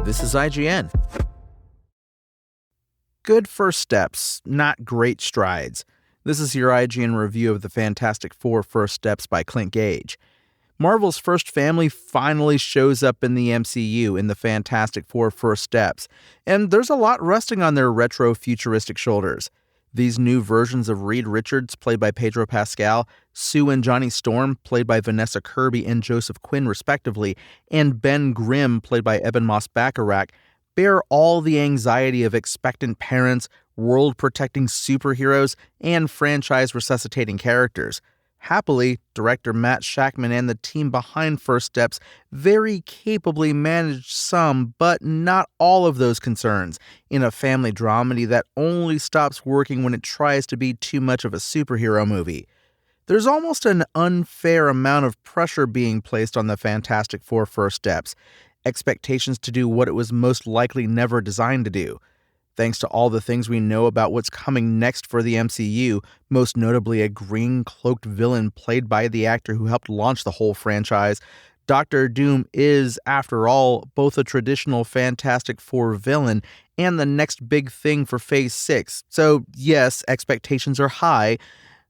This is IGN. Good first steps, not great strides. This is your IGN review of the Fantastic Four First Steps by Clint Gage. Marvel's first family finally shows up in the MCU in the Fantastic Four First Steps, and there's a lot resting on their retro-futuristic shoulders. These new versions of Reed Richards, played by Pedro Pascal, Sue and Johnny Storm, played by Vanessa Kirby and Joseph Quinn respectively, and Ben Grimm, played by Ebon Moss-Bachrach, bear all the anxiety of expectant parents, world-protecting superheroes, and franchise-resuscitating characters. Happily, director Matt Shakman and the team behind First Steps very capably managed some, but not all of those concerns in a family dramedy that only stops working when it tries to be too much of a superhero movie. There's almost an unfair amount of pressure being placed on the Fantastic Four First Steps, expectations to do what it was most likely never designed to do. Thanks to all the things we know about what's coming next for the MCU, most notably a green-cloaked villain played by the actor who helped launch the whole franchise, Doctor Doom is, after all, both a traditional Fantastic Four villain and the next big thing for Phase 6. So yes, expectations are high.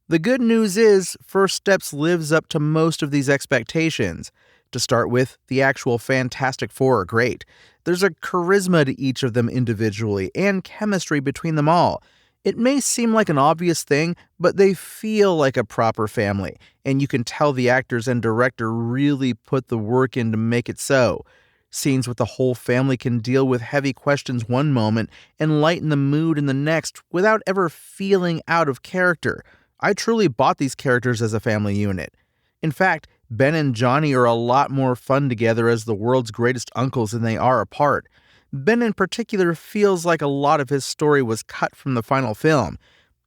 The good news is, First Steps lives up to most of these expectations. To start with, the actual Fantastic Four are great. There's a charisma to each of them individually, and chemistry between them all. It may seem like an obvious thing, but they feel like a proper family, and you can tell the actors and director really put the work in to make it so. Scenes with the whole family can deal with heavy questions one moment and lighten the mood in the next without ever feeling out of character. I truly bought these characters as a family unit. In fact, Ben and Johnny are a lot more fun together as the world's greatest uncles than they are apart. Ben in particular feels like a lot of his story was cut from the final film.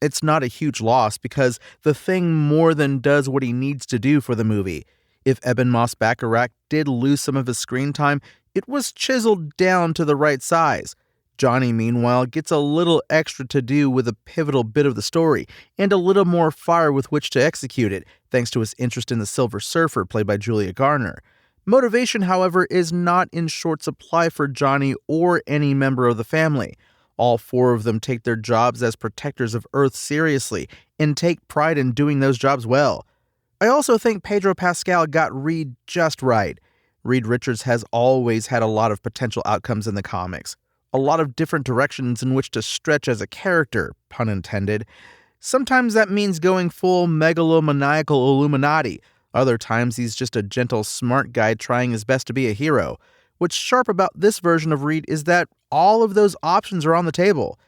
It's not a huge loss because the Thing more than does what he needs to do for the movie. If Ebon Moss-Bachrach did lose some of his screen time, it was chiseled down to the right size. Johnny, meanwhile, gets a little extra to do with a pivotal bit of the story, and a little more fire with which to execute it, thanks to his interest in the Silver Surfer, played by Julia Garner. Motivation, however, is not in short supply for Johnny or any member of the family. All four of them take their jobs as protectors of Earth seriously, and take pride in doing those jobs well. I also think Pedro Pascal got Reed just right. Reed Richards has always had a lot of potential outcomes in the comics. A lot of different directions in which to stretch as a character, pun intended. Sometimes that means going full megalomaniacal Illuminati. Other times he's just a gentle, smart guy trying his best to be a hero. What's sharp about this version of Reed is that all of those options are on the table.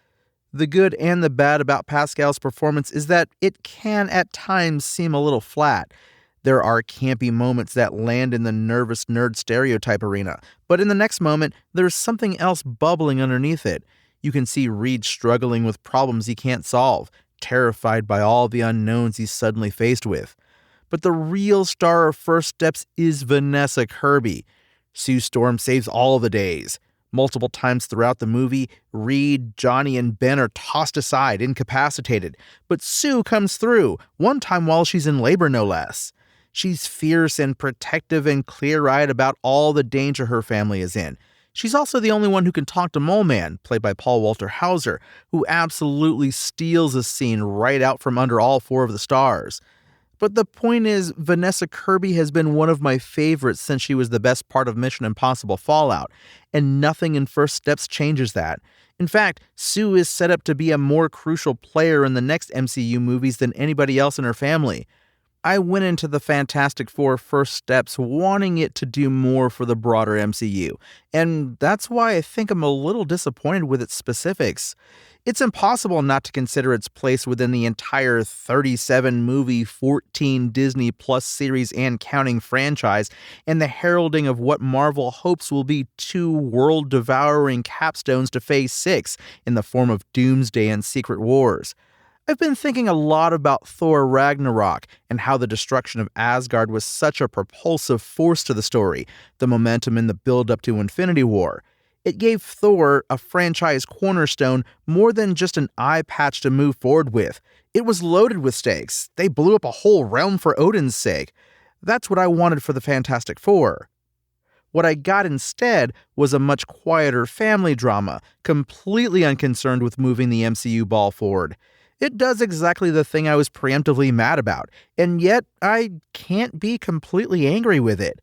The good and the bad about Pascal's performance is that it can at times seem a little flat. There are campy moments that land in the nervous nerd stereotype arena, but in the next moment, there's something else bubbling underneath it. You can see Reed struggling with problems he can't solve, terrified by all the unknowns he's suddenly faced with. But the real star of First Steps is Vanessa Kirby. Sue Storm saves all the days. Multiple times throughout the movie, Reed, Johnny, and Ben are tossed aside, incapacitated, but Sue comes through, one time while she's in labor no less. She's fierce and protective and clear-eyed about all the danger her family is in. She's also the only one who can talk to Mole Man, played by Paul Walter Hauser, who absolutely steals a scene right out from under all four of the stars. But the point is, Vanessa Kirby has been one of my favorites since she was the best part of Mission Impossible Fallout, and nothing in First Steps changes that. In fact, Sue is set up to be a more crucial player in the next MCU movies than anybody else in her family. I went into the Fantastic Four First Steps wanting it to do more for the broader MCU, and that's why I think I'm a little disappointed with its specifics. It's impossible not to consider its place within the entire 37-movie, 14 Disney Plus series and counting franchise, and the heralding of what Marvel hopes will be two world-devouring capstones to Phase 6 in the form of Doomsday and Secret Wars. I've been thinking a lot about Thor Ragnarok and how the destruction of Asgard was such a propulsive force to the story, the momentum in the build-up to Infinity War. It gave Thor, a franchise cornerstone, more than just an eye patch to move forward with. It was loaded with stakes. They blew up a whole realm for Odin's sake. That's what I wanted for the Fantastic Four. What I got instead was a much quieter family drama, completely unconcerned with moving the MCU ball forward. It does exactly the thing I was preemptively mad about, and yet I can't be completely angry with it.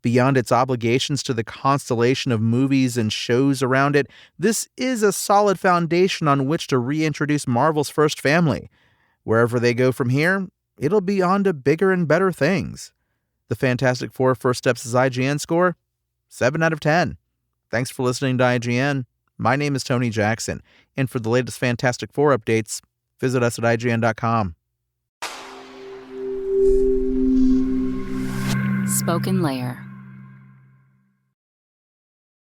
Beyond its obligations to the constellation of movies and shows around it, this is a solid foundation on which to reintroduce Marvel's first family. Wherever they go from here, it'll be on to bigger and better things. The Fantastic Four First Steps' IGN score? 7 out of 10. Thanks for listening to IGN. My name is Tony Jackson, and for the latest Fantastic Four updates, visit us at IGN.com. Spoken Layer.